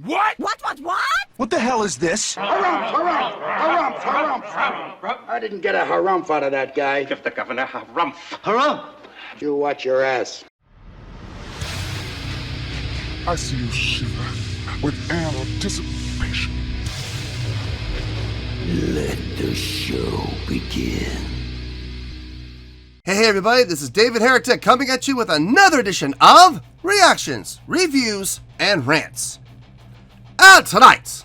What? What? What the hell is this? Harumph. I didn't get a harumph out of that guy. Give the governor harumph. Harumph! You watch your ass. I see you shiver with anticipation. Let the show begin. Hey everybody, this is David Heretic coming at you with another edition of Reactions, Reviews, and Rants. Tonight!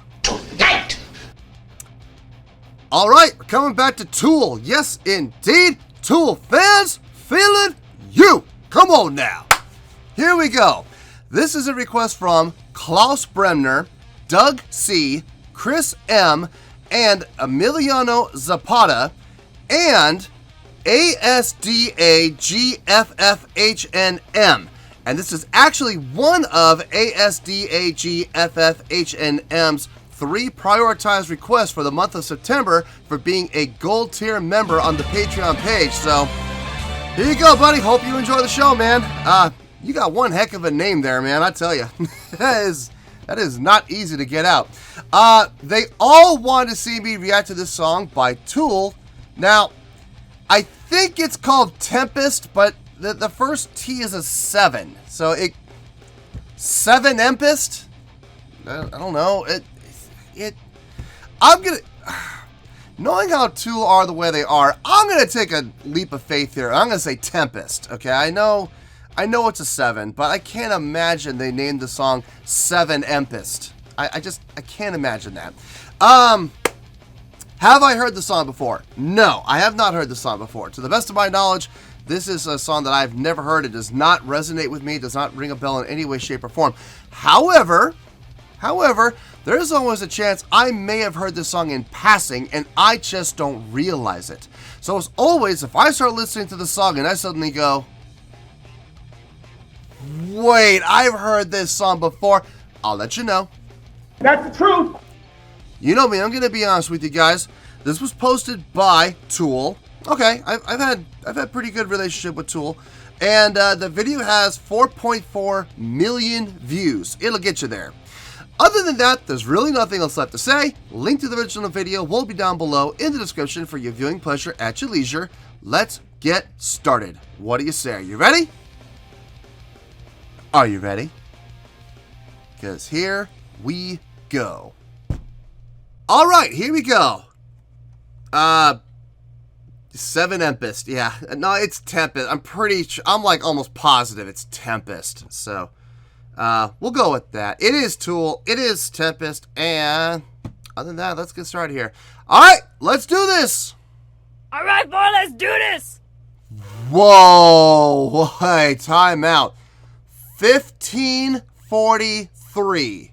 Alright, we're coming back to Tool. Yes, indeed. Tool fans, feeling you. Come on now. Here we go. This is a request from Klaus Bremner, Doug C., Chris M., and Emiliano Zapata, and ASDAGFFHNM. And this is actually one of ASDAGFFHNM's 3 prioritized requests for the month of September for being a gold tier member on the Patreon page. So, here you go, buddy. Hope you enjoy the show, man. You got one heck of a name there, man. I tell you. That is not easy to get out. They all wanted to see me react to this song by Tool. Now, I think it's called Tempest, but the first T is a 7. So 7empest? I don't know. I'm gonna, knowing how Tool are the way they are, I'm gonna take a leap of faith here. I'm gonna say Tempest. Okay, I know it's a 7, but I can't imagine they named the song 7empest. I can't imagine that. Have I heard the song before? No, I have not heard the song before. To the best of my knowledge, this is a song that I've never heard. It does not resonate with me. It does not ring a bell in any way, shape, or form. However, there's always a chance I may have heard this song in passing and I just don't realize it. So as always, if I start listening to the song and I suddenly go, wait, I've heard this song before, I'll let you know. That's the truth. You know me, I'm going to be honest with you guys. This was posted by Tool. Okay, I've had pretty good relationship with Tool. And the video has 4.4 million views. It'll get you there. Other than that, there's really nothing else left to say. Link to the original video will be down below in the description for your viewing pleasure at your leisure. Let's get started. What do you say? Are you ready? Are you ready? Because here we go. All right, here we go. 7empest. Yeah, no, it's Tempest. I'm like almost positive it's Tempest. So, we'll go with that. It is Tool. It is Tempest. And other than that, let's get started here. All right, let's do this. All right, boy, let's do this. Whoa, wait, time out. 15:43.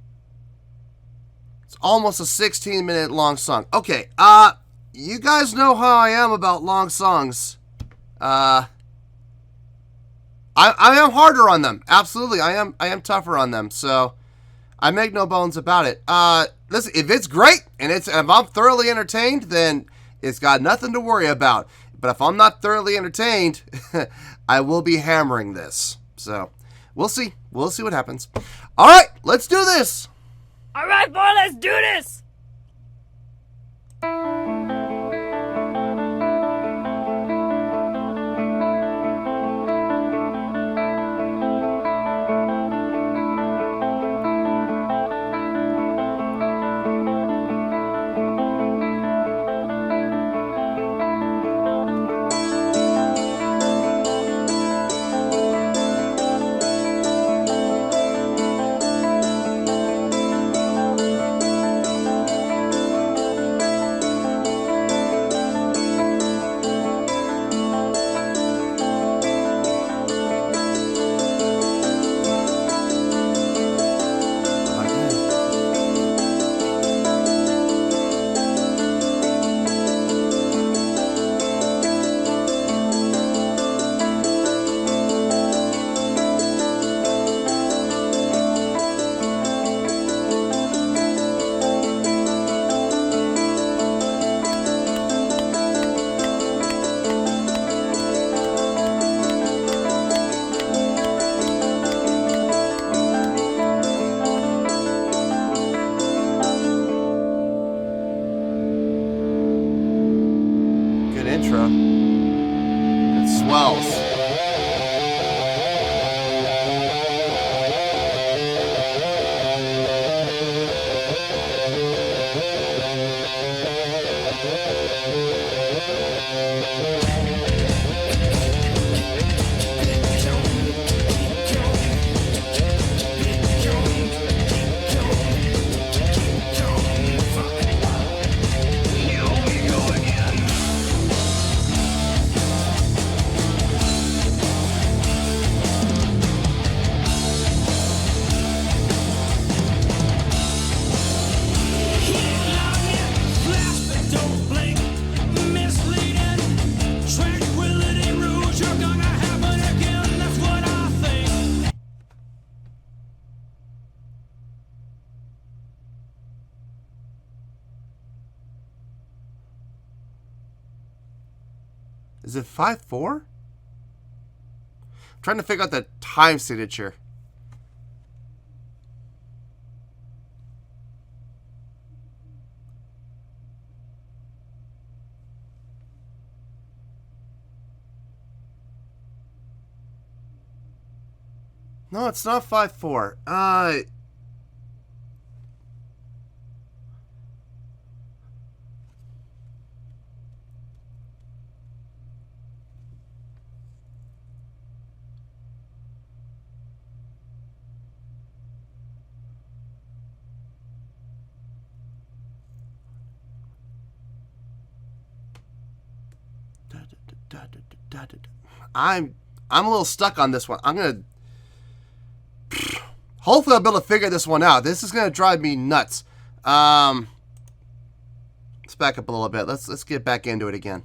It's almost a 16-minute long song. Okay, you guys know how I am about long songs. I am harder on them. Absolutely, I am tougher on them. So I make no bones about it. Listen, if it's great and if I'm thoroughly entertained, then it's got nothing to worry about. But if I'm not thoroughly entertained, I will be hammering this. So we'll see. We'll see what happens. All right, let's do this. All right, boy, let's do this. Is it 5-4? I'm trying to figure out the time signature. No, it's not 5-4. I'm a little stuck on this one. I'm gonna. Hopefully, I'll be able to figure this one out. This is gonna drive me nuts. Let's back up a little bit. Let's get back into it again.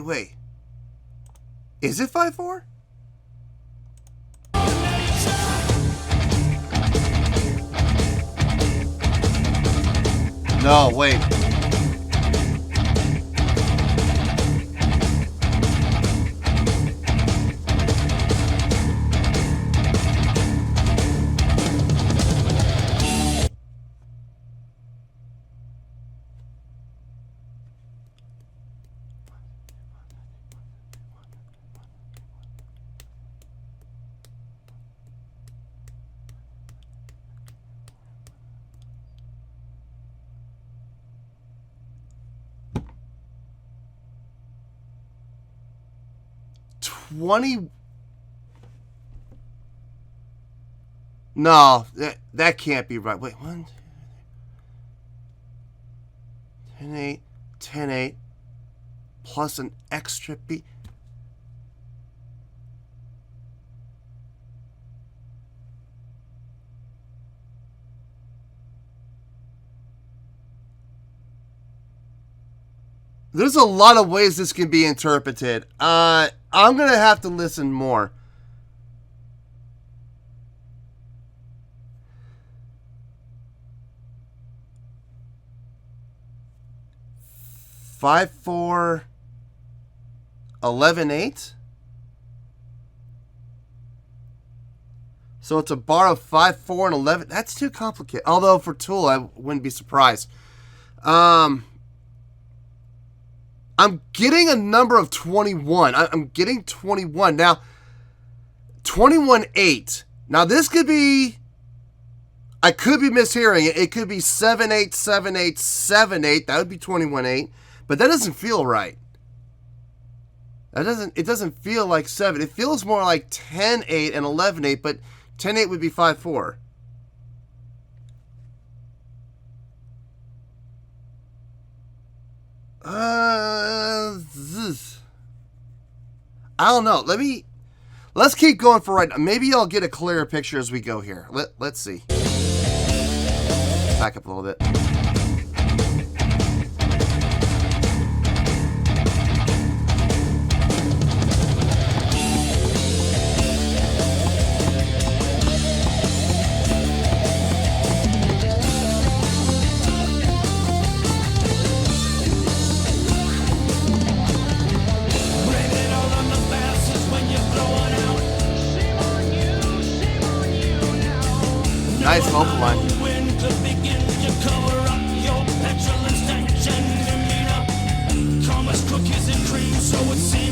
Wait. Is it 5-4? No, wait. No, that can't be right. Wait, 1, 2, 10-8, 10-8, plus an extra beat. There's a lot of ways this can be interpreted. I'm going to have to listen more. Five, 4, 11, 8. So it's a bar of 5, 4, and 11. That's too complicated. Although for Tool, I wouldn't be surprised. I'm getting a number of 21. I'm getting 21. Now, 21-8. Now, this could be... I could be mishearing it. It could be 7-8, 7-8, 7-8. That would be 21-8. But that doesn't feel right. It doesn't feel like 7. It feels more like 10-8 and 11-8, but 10-8 would be 5-4. I don't know. Let's keep going for right now. Maybe I'll get a clearer picture as we go here. Let's see. Back up a little bit. Nice vocal line. Cookies and cream, so it seems.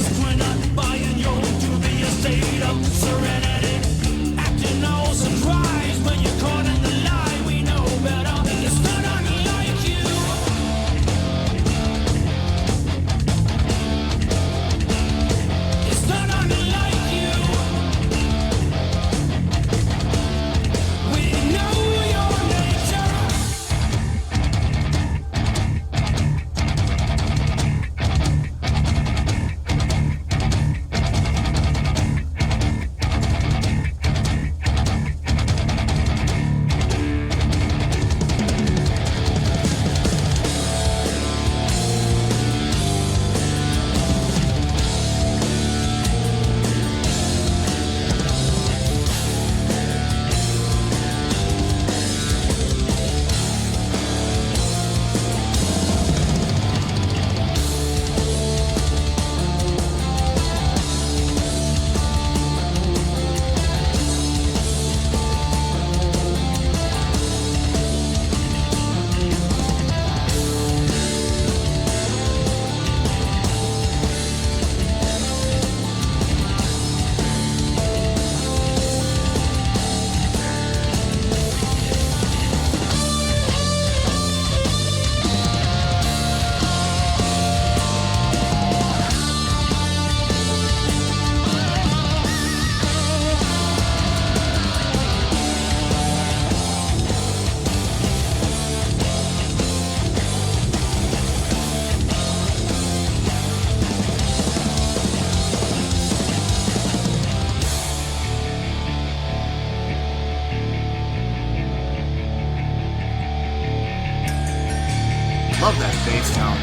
love that bass tone.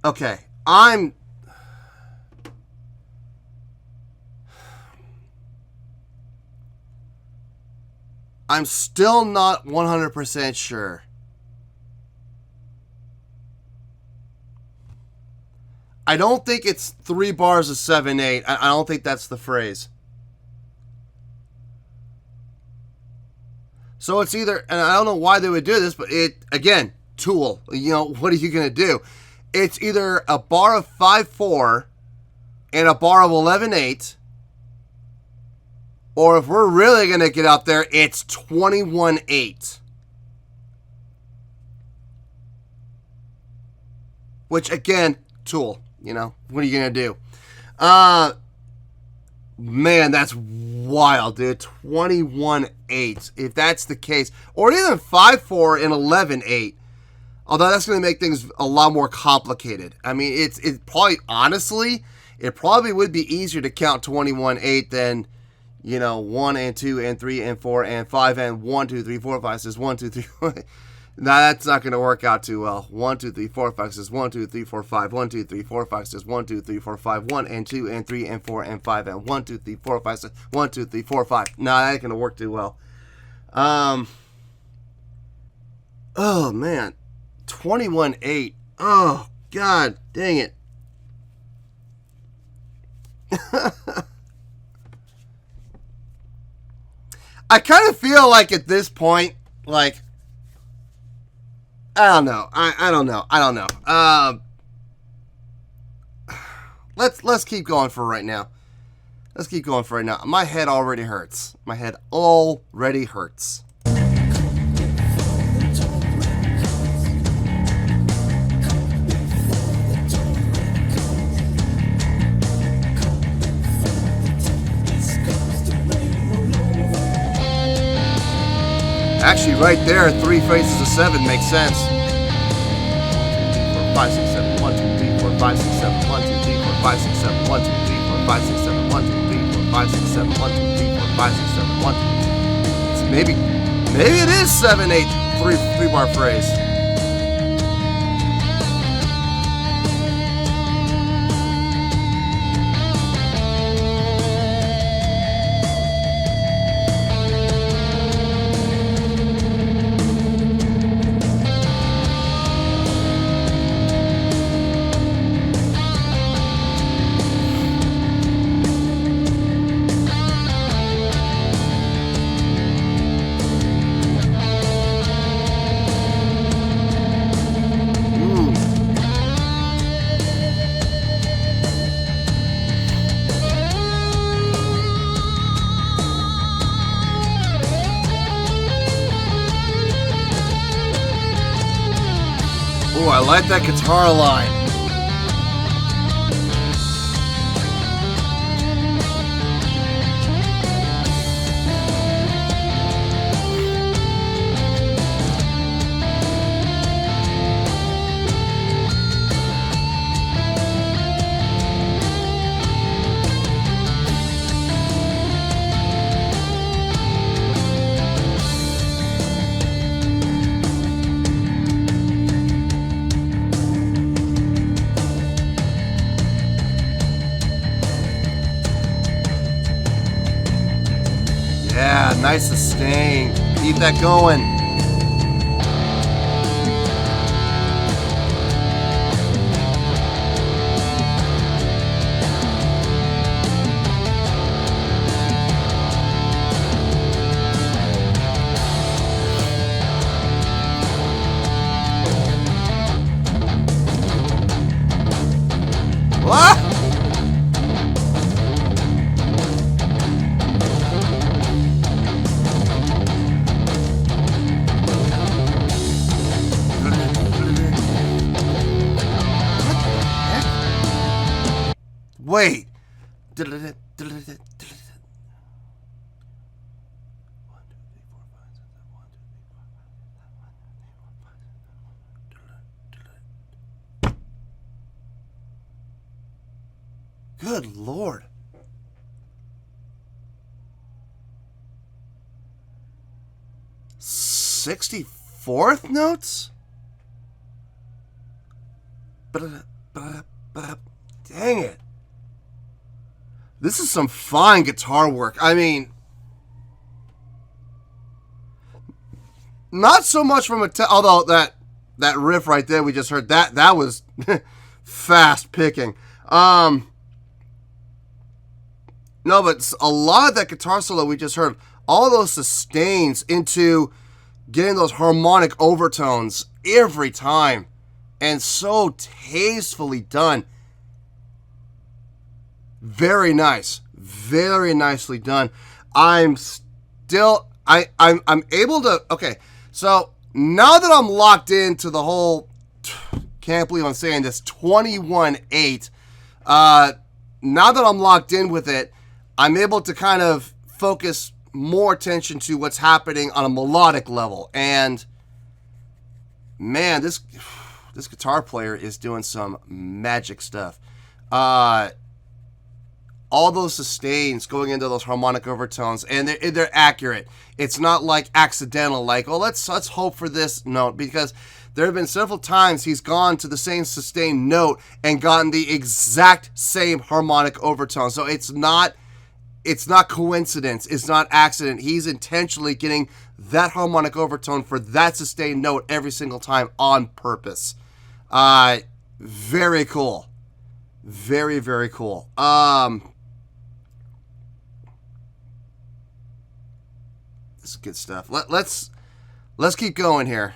Okay, I'm still not 100% sure. I don't think it's 3 bars of 7/8. I don't think that's the phrase. So it's either, and I don't know why they would do this, but it, again, Tool, you know, what are you going to do? It's either a bar of 5/4 and a bar of 11/8, or if we're really going to get out there, it's 21/8. Which, again, Tool, you know, what are you going to do? Man, that's wild, dude. 21/8, if that's the case. Or even 5/4 and 11/8. Although that's going to make things a lot more complicated. I mean, it's probably, honestly, it probably would be easier to count 21/8 than, you know, 1 and 2 and 3 and 4 and 5 and 1, 2, 3, 4, 5, 6, 1, 2, 3. No, that's not going to work out too well. 1, 2, 3, 4, 5, 6, 1, 2, 3, 4, 5, 1, 2, 3, 4, 5, 6, 1, 2, 3, 4, 5, 1 and 2 and 3 and 4 and 5 and 1, 2, 3, 4, 5, 6, 1, 2, 3, 4, 5. No, that ain't going to work too well. Oh, man. 21/8. Oh, God dang it. I kind of feel like at this point, like, I don't know. I don't know. Let's keep going for right now. My head already hurts. Actually, right there, 3 phrases of 7 makes sense. 1, 2, 3, 4, 5, 6, 7. 1, 2, 3, 4, 5, 6, 7. 1, 2, 3, 4, 5, 6, 7. 1, 2, 3, 4, 5, 6, 7. 1, 2, 3, 4, 5, 6, 7. 1, 2, 3, 4, 5, 6, 7. 1, 2. So maybe it is 7/8 3-bar phrase. Ooh, I like that guitar line. Yeah, nice sustain. Keep that going. What? Wait. Good Lord. 64th notes? Dang it. This is some fine guitar work. I mean, not so much from although that riff right there we just heard, that was fast picking. No, but a lot of that guitar solo we just heard, all those sustains into getting those harmonic overtones every time, and so tastefully done. Very nice, very nicely done. I'm able to. Okay, so now that I'm locked into the whole, can't believe I'm saying this, 21/8. Now that I'm locked in with it, I'm able to kind of focus more attention to what's happening on a melodic level. And man, this guitar player is doing some magic stuff. All those sustains going into those harmonic overtones, and they're accurate. It's not like accidental, like, oh, let's hope for this note, because there have been several times he's gone to the same sustained note and gotten the exact same harmonic overtone. So it's not coincidence. It's not accident. He's intentionally getting that harmonic overtone for that sustained note every single time on purpose. Very cool. Very, very cool. This is good stuff. Let's keep going here.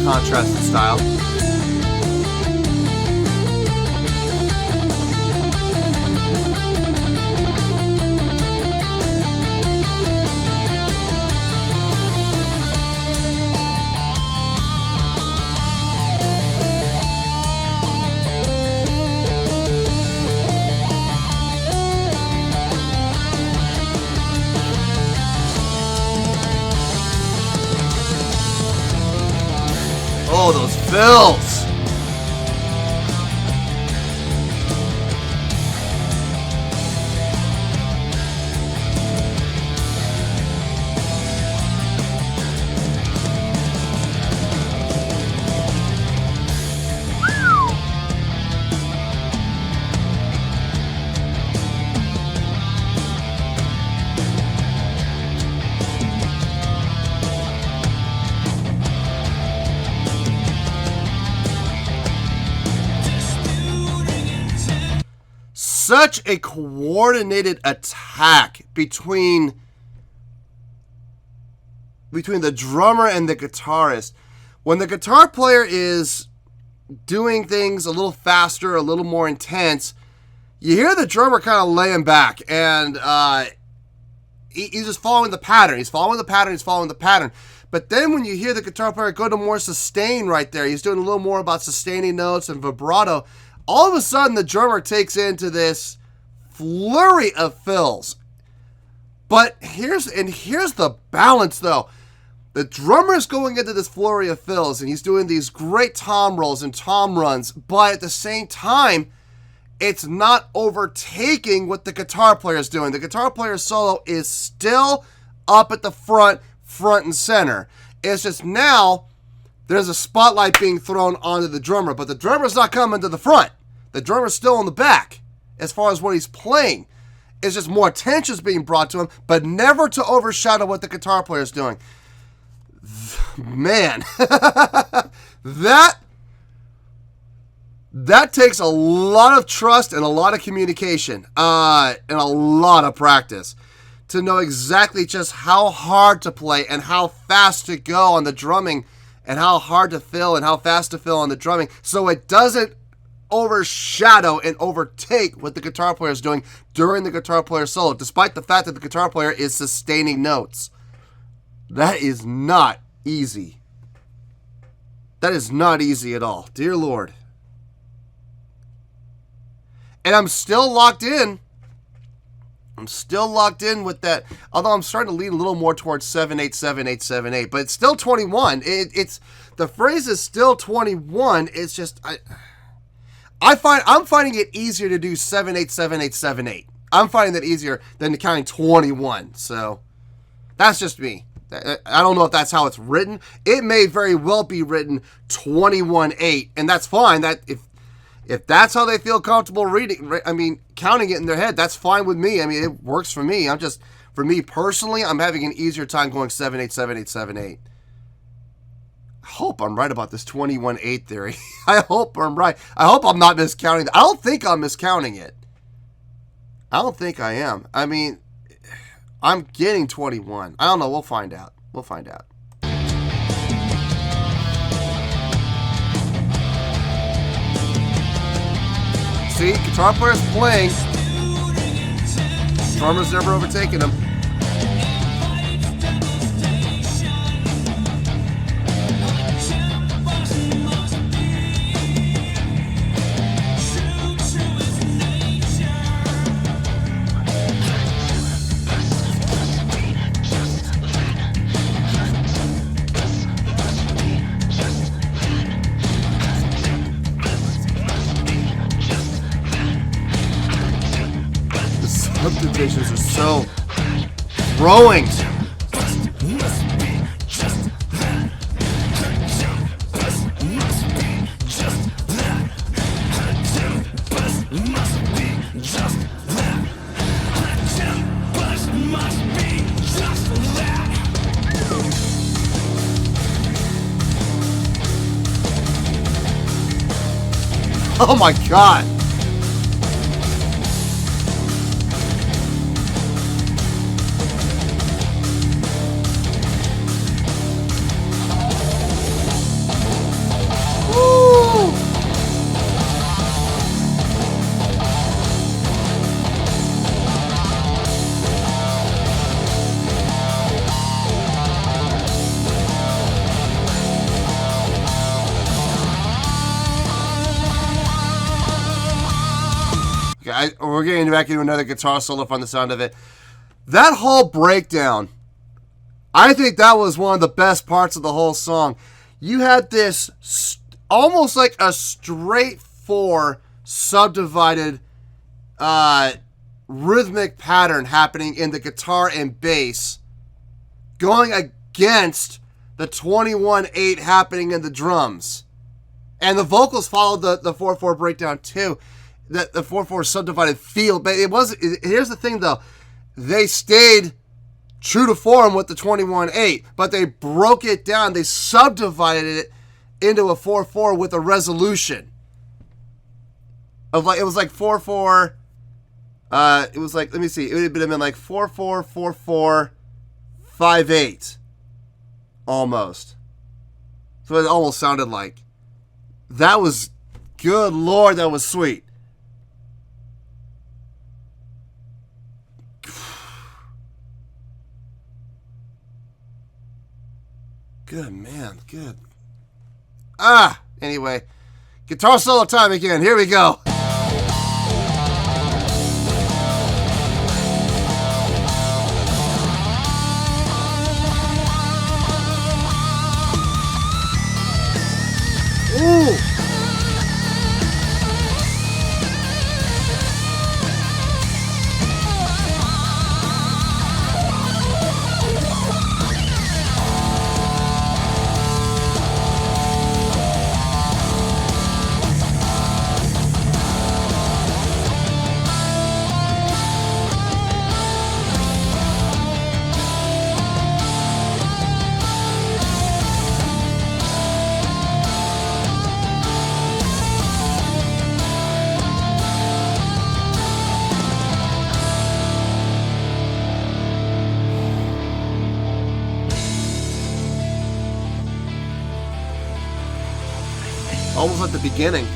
Contrasted style. Oh, those fills! Such a coordinated attack between the drummer and the guitarist. When the guitar player is doing things a little faster, a little more intense, you hear the drummer kind of laying back, and he's just following the pattern. He's following the pattern. But then when you hear the guitar player go to more sustain right there, he's doing a little more about sustaining notes and vibrato. All of a sudden, the drummer takes into this flurry of fills. But here's the balance, though. The drummer is going into this flurry of fills, and he's doing these great tom rolls and tom runs. But at the same time, it's not overtaking what the guitar player is doing. The guitar player's solo is still up at the front and center. It's just now there's a spotlight being thrown onto the drummer, but the drummer's not coming to the front. The drummer's still in the back as far as what he's playing. It's just more attention's being brought to him, but never to overshadow what the guitar player's doing. Man, that takes a lot of trust and a lot of communication and a lot of practice to know exactly just how hard to play and how fast to go on the drumming and how hard to fill and how fast to fill on the drumming, so it doesn't overshadow and overtake what the guitar player is doing during the guitar player solo, despite the fact that the guitar player is sustaining notes. That is not easy. That is not easy at all. Dear Lord. And I'm still locked in. I'm still locked in with that. Although I'm starting to lean a little more towards 7-8-7-8-7-8. But it's still 21. It's the phrase is still 21. It's just I'm finding it easier to do 7-8-7-8-7-8. I'm finding that easier than counting 21. So that's just me. I don't know if that's how it's written. It may very well be written 21-8, and that's fine. That if that's how they feel comfortable reading, I mean, counting it in their head, that's fine with me. I mean, it works for me. For me personally, I'm having an easier time going 7-8-7-8-7-8. I hope I'm right about this 21-8 theory. I hope I'm right. I hope I'm not miscounting. I don't think I'm miscounting it. I don't think I am. I mean, I'm getting 21. I don't know. We'll find out. We'll find out. See, guitar player's playing. Drummer's never overtaken him. Subdivisions are so throwing. Oh my God. We're getting back into another guitar solo from the sound of it. That whole breakdown, I think that was one of the best parts of the whole song. You had this almost like a straight 4 subdivided rhythmic pattern happening in the guitar and bass, going against the 21-8 happening in the drums. And the vocals followed the 4/4 breakdown too. The 4/4 subdivided feel, but it wasn't. Here's the thing, though, they stayed true to form with the 21-8, but they broke it down. They subdivided it into a 4/4 with a resolution of like it was like 4/4. It was like, let me see, it would have been like 4/4 4/4 5/8, almost. So it almost sounded like that was good. Lord, that was sweet. Good, man. Good. Anyway. Guitar solo time again. Here we go. Ooh. almost at the beginning.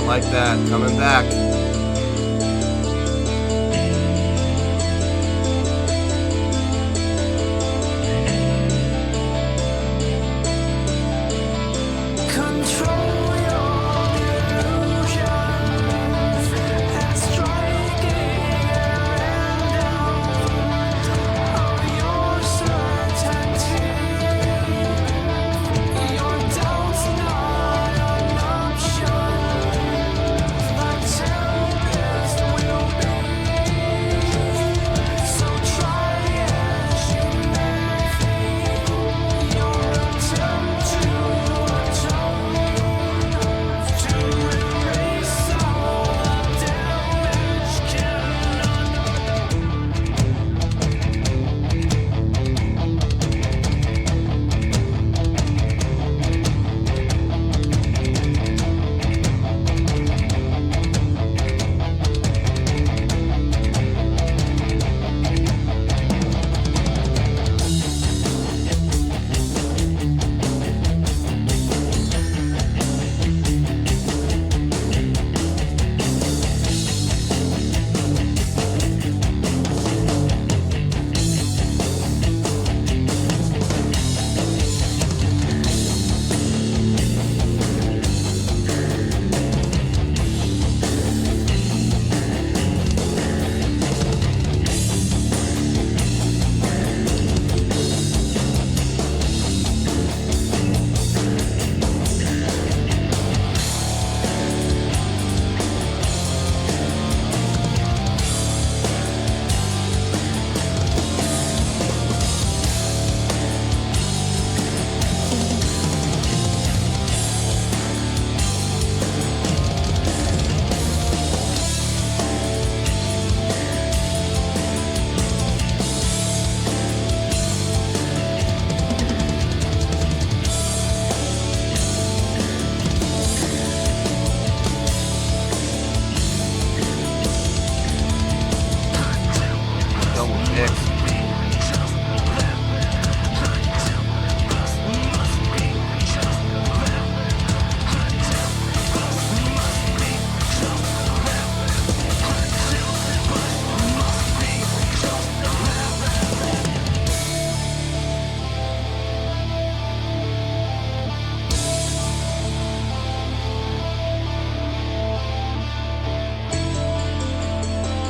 Like that, coming back.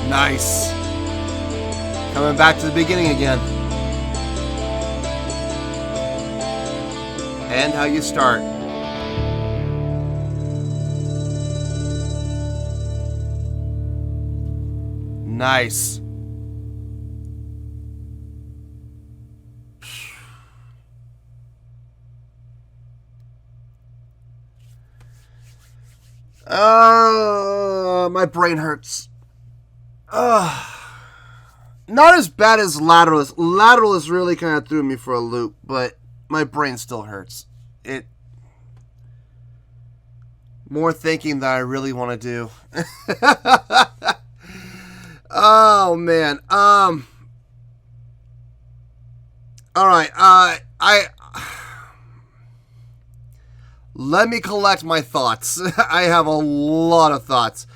Nice. Coming back to the beginning again. And how you start. Nice. My brain hurts. Not as bad as Lateralus. Lateralus really kind of threw me for a loop, but my brain still hurts. More thinking than I really want to do. Oh man. All right. Let me collect my thoughts. I have a lot of thoughts.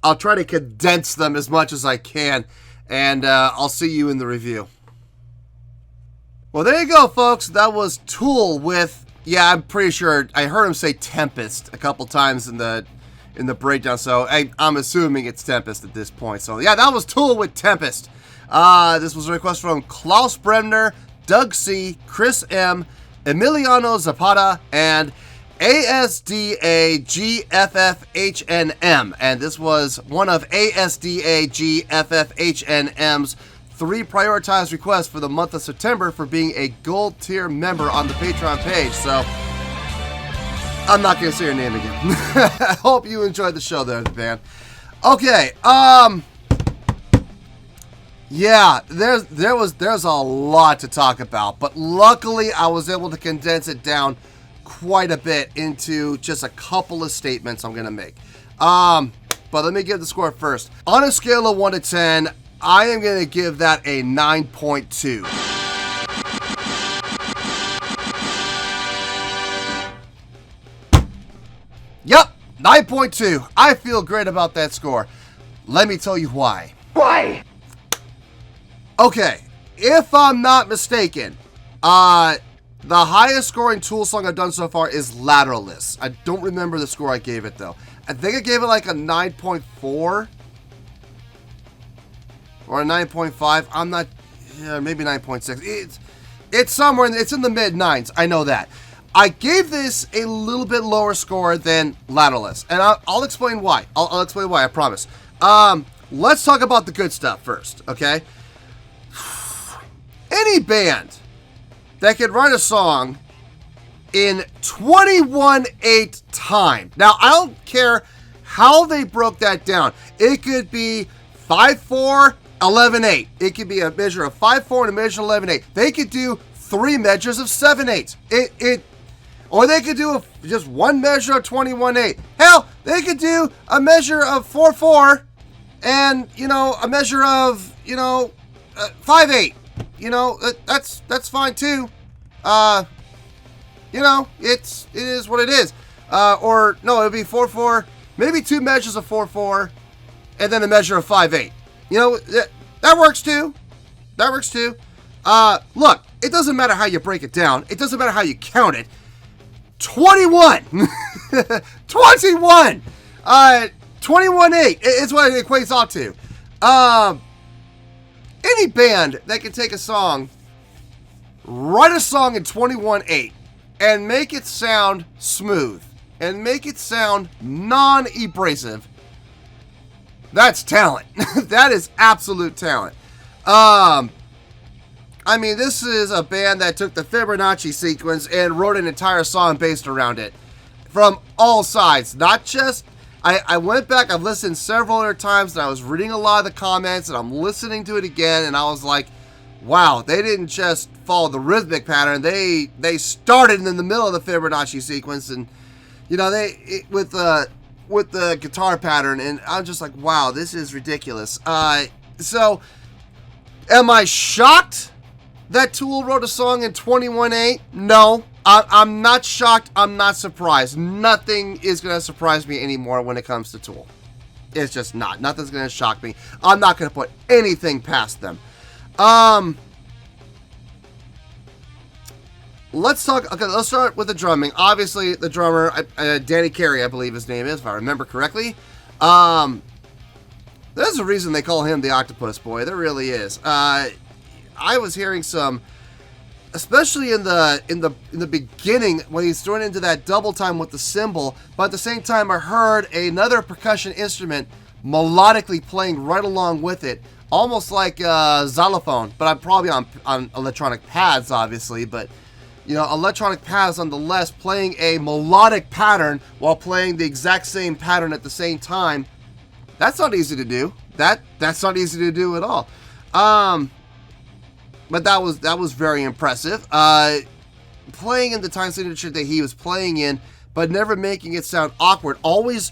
I'll try to condense them as much as I can, and I'll see you in the review. Well, there you go, folks. That was Tool with, yeah, I'm pretty sure I heard him say Tempest a couple times in the breakdown, so I'm assuming it's Tempest at this point. So yeah, that was Tool with Tempest. This was a request from Klaus Bremner, Doug C, Chris M, Emiliano Zapata, and ASDAGFFHNM, and this was one of ASDAGFFHNM's 3 prioritized requests for the month of September for being a gold tier member on the Patreon page. So I'm not gonna say your name again. I hope you enjoyed the show there, man. Okay, yeah, there's a lot to talk about, but luckily I was able to condense it down quite a bit into just a couple of statements I'm gonna make. But let me give the score first. On a scale of 1 to 10, I am gonna give that a 9.2. Yep, 9.2. I feel great about that score. Let me tell you why. Why? Okay, if I'm not mistaken, the highest scoring Tool song I've done so far is Lateralus. I don't remember the score I gave it though. I think I gave it like a 9.4 or a 9.5. I'm not, yeah, maybe 9.6. It's somewhere it's in the mid 9s. I know that. I gave this a little bit lower score than Lateralus, and I'll explain why. I'll explain why, I promise. Let's talk about the good stuff first, okay? Any band that can write a song in 21/8 time. Now, I don't care how they broke that down. It could be 5/4, 11/8. It could be a measure of 5/4 and a measure of 11/8. They could do 3 measures of 7/8. Or they could do just one measure of 21/8. Hell, they could do a measure of 4/4 and, you know, a measure of, you know, 5/8. You know, that's fine too. You know, it is what it is. Or no, it'd be 4/4, maybe 2 measures of 4/4, and then a measure of 5/8. You know, that works too. That works too. Look, it doesn't matter how you break it down. It doesn't matter how you count it. 21, 21, 21/8 is what it equates out to. Any band that can take a song, write a song in 21/8, and make it sound smooth, and make it sound non-abrasive, that's talent. That is absolute talent. I mean, this is a band that took the Fibonacci sequence and wrote an entire song based around it. From all sides, not just... I went back, I've listened several other times, and I was reading a lot of the comments, and I'm listening to it again, and I was like, wow, they didn't just follow the rhythmic pattern, they started in the middle of the Fibonacci sequence, and, you know, with the guitar pattern, and I'm just like, wow, this is ridiculous. So, am I shocked that Tool wrote a song in 21/8? No. I'm not shocked. I'm not surprised. Nothing is going to surprise me anymore when it comes to Tool. It's just not. Nothing's going to shock me. I'm not going to put anything past them. Let's talk. Okay, let's start with the drumming. Obviously, the drummer, Danny Carey, I believe his name is, if I remember correctly. There's a reason they call him the Octopus Boy. There really is. I was hearing some, especially in the beginning when he's thrown into that double time with the cymbal, but at the same time I heard another percussion instrument melodically playing right along with it, almost like xylophone, but I'm probably on electronic pads, obviously, but you know, electronic pads nonetheless, playing a melodic pattern while playing the exact same pattern at the same time. That's not easy to do. That's not easy to do at all. But that was very impressive. Playing in the time signature that he was playing in, but never making it sound awkward. Always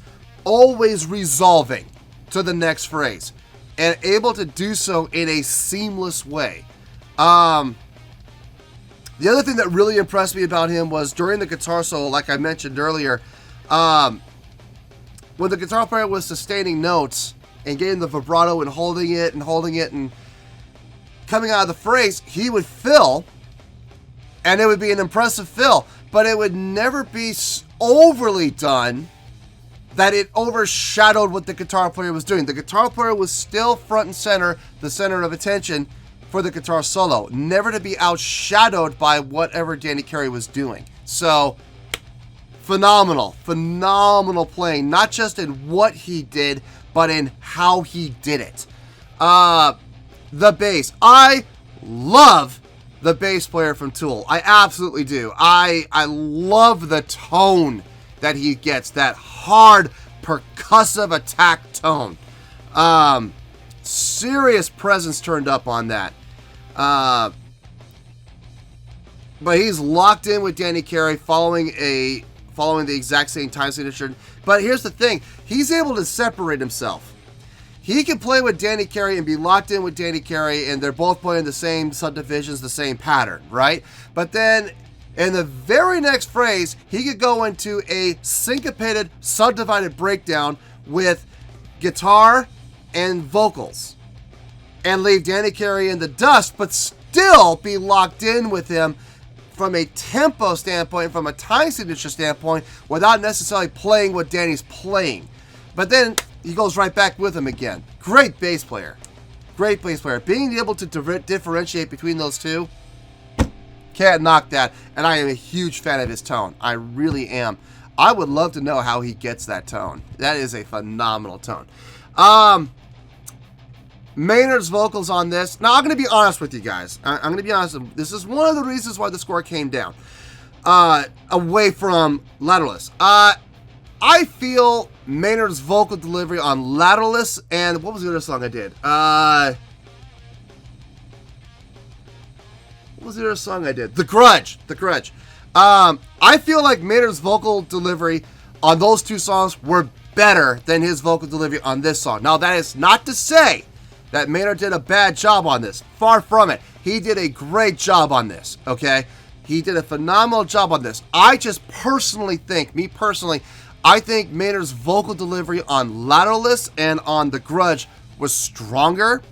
resolving to the next phrase, and able to do so in a seamless way. The other thing that really impressed me about him was during the guitar solo, like I mentioned earlier, when the guitar player was sustaining notes and getting the vibrato and holding it and coming out of the phrase, he would fill, and it would be an impressive fill, but it would never be overly done that it overshadowed what the guitar player was doing. The guitar player was still front and center, the center of attention for the guitar solo, never to be outshadowed by whatever Danny Carey was doing. So, phenomenal playing, not just in what he did, but in how he did it. The bass. I love the bass player from Tool. I absolutely do. I love the tone that he gets, that hard percussive attack tone. Serious presence turned up on that. But he's locked in with Danny Carey following the exact same time signature. But here's the thing. He's able to separate himself. He can play with Danny Carey and be locked in with Danny Carey, and they're both playing the same subdivisions, the same pattern, right? But then in the very next phrase, he could go into a syncopated, subdivided breakdown with guitar and vocals and leave Danny Carey in the dust, but still be locked in with him from a tempo standpoint, from a time signature standpoint, without necessarily playing what Danny's playing. But then he goes right back with him again. Great bass player. Great bass player. Being able to differentiate between those two, can't knock that. And I am a huge fan of his tone. I really am. I would love to know how he gets that tone. That is a phenomenal tone. Maynard's vocals on this. Now, I'm going to be honest with you guys. I'm going to be honest. This is one of the reasons why the score came down. Away from Lateralus. I feel Maynard's vocal delivery on Lateralus, and what was the other song I did? What was the other song I did? The Grudge. The Grudge. I feel like Maynard's vocal delivery on those two songs were better than his vocal delivery on this song. Now, that is not to say that Maynard did a bad job on this. Far from it. He did a great job on this, okay? He did a phenomenal job on this. I just personally think, I think Maynard's vocal delivery on Lateralus and on The Grudge was stronger.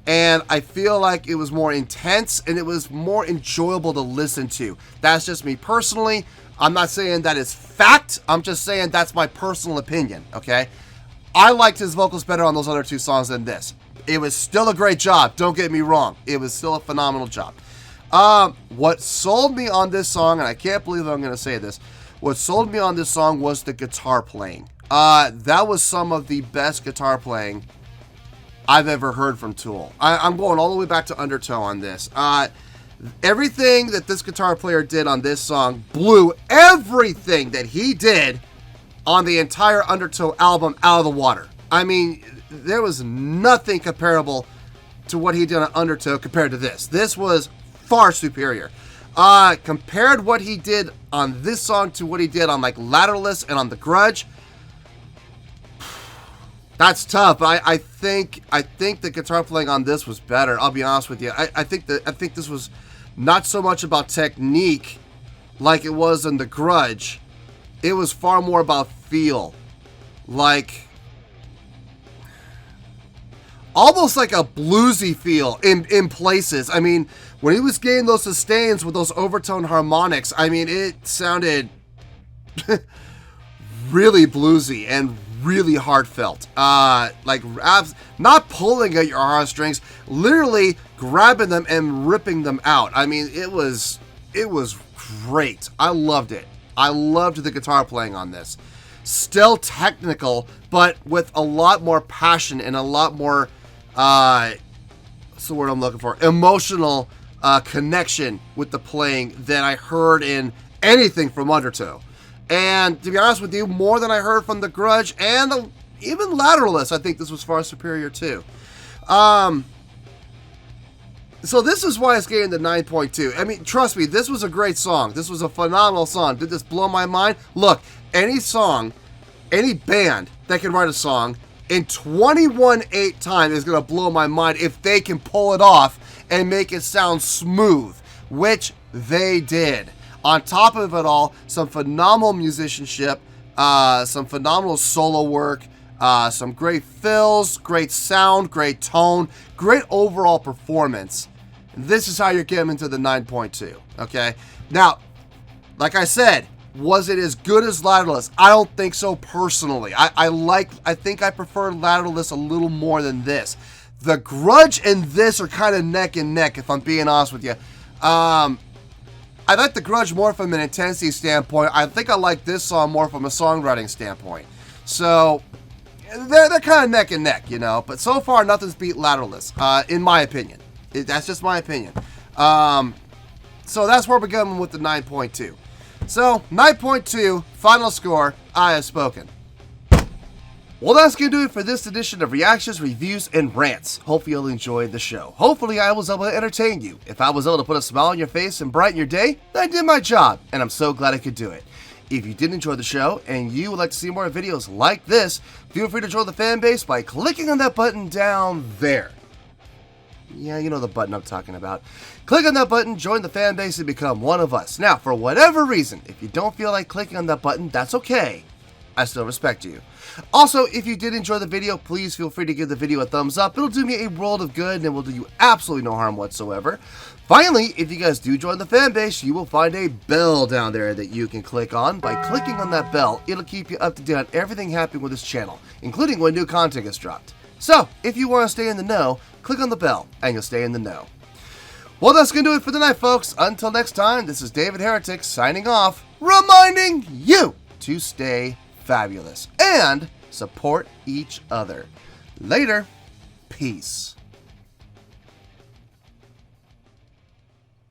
And I feel like it was more intense and it was more enjoyable to listen to. That's just me personally. I'm not saying that is fact. I'm just saying that's my personal opinion, okay? I liked his vocals better on those other two songs than this. It was still a great job. Don't get me wrong. It was still a phenomenal job. What sold me on this song, and I can't believe I'm going to say this, what sold me on this song was the guitar playing. That was some of the best guitar playing I've ever heard from Tool. I'm going all the way back to Undertow on this. Everything that this guitar player did on this song blew everything that he did on the entire Undertow album out of the water. I mean, there was nothing comparable to what he did on Undertow compared to this. This was far superior. Compared what he did on this song to what he did on like Lateralus and on The Grudge, that's tough. I think the guitar playing on this was better. I'll be honest with you. I think this was not so much about technique like it was in The Grudge. It was far more about feel. Like almost like a bluesy feel in places. I mean, when he was getting those sustains with those overtone harmonics, I mean, it sounded really bluesy and really heartfelt. Like not pulling at your heartstrings, literally grabbing them and ripping them out. I mean, it was great. I loved it. I loved the guitar playing on this. Still technical, but with a lot more passion and a lot more what's the word I'm looking for? Emotional connection with the playing than I heard in anything from Undertow. And to be honest with you, more than I heard from The Grudge and even Lateralus, I think this was far superior too. So this is why it's getting the 9.2. I mean, trust me, this was a great song. This was a phenomenal song. Did this blow my mind? Look, any song, any band that can write a song in 21/8 time is going to blow my mind if they can pull it off and make it sound smooth, which they did. On top of it all, some phenomenal musicianship, some phenomenal solo work, some great fills, great sound, great tone, great overall performance. This is how you're getting into the 9.2, okay? Now, like I said, was it as good as Lateralus? I don't think so personally. I think I prefer Lateralus a little more than this. The Grudge and this are kind of neck and neck, if I'm being honest with you. I like The Grudge more from an intensity standpoint. I think I like this song more from a songwriting standpoint. So, they're kind of neck and neck, you know. But so far, nothing's beat Lateralus, in my opinion. That's just my opinion. So that's where we're going with the 9.2. So, 9.2, final score, I have spoken. Well, that's going to do it for this edition of Reactions, Reviews, and Rants. Hopefully you'll enjoy the show. Hopefully I was able to entertain you. If I was able to put a smile on your face and brighten your day, then I did my job, and I'm so glad I could do it. If you did enjoy the show, and you would like to see more videos like this, feel free to join the fan base by clicking on that button down there. Yeah, you know the button I'm talking about. Click on that button, join the fan base, and become one of us. Now, for whatever reason, if you don't feel like clicking on that button, that's okay. I still respect you. Also, if you did enjoy the video, please feel free to give the video a thumbs up. It'll do me a world of good and it will do you absolutely no harm whatsoever. Finally, if you guys do join the fan base, you will find a bell down there that you can click on. By clicking on that bell, it'll keep you up to date on everything happening with this channel, including when new content gets dropped. So, if you want to stay in the know, click on the bell and you'll stay in the know. Well, that's going to do it for the night, folks. Until next time, this is David Heretic signing off, reminding you to stay fabulous and support each other. Later. Peace.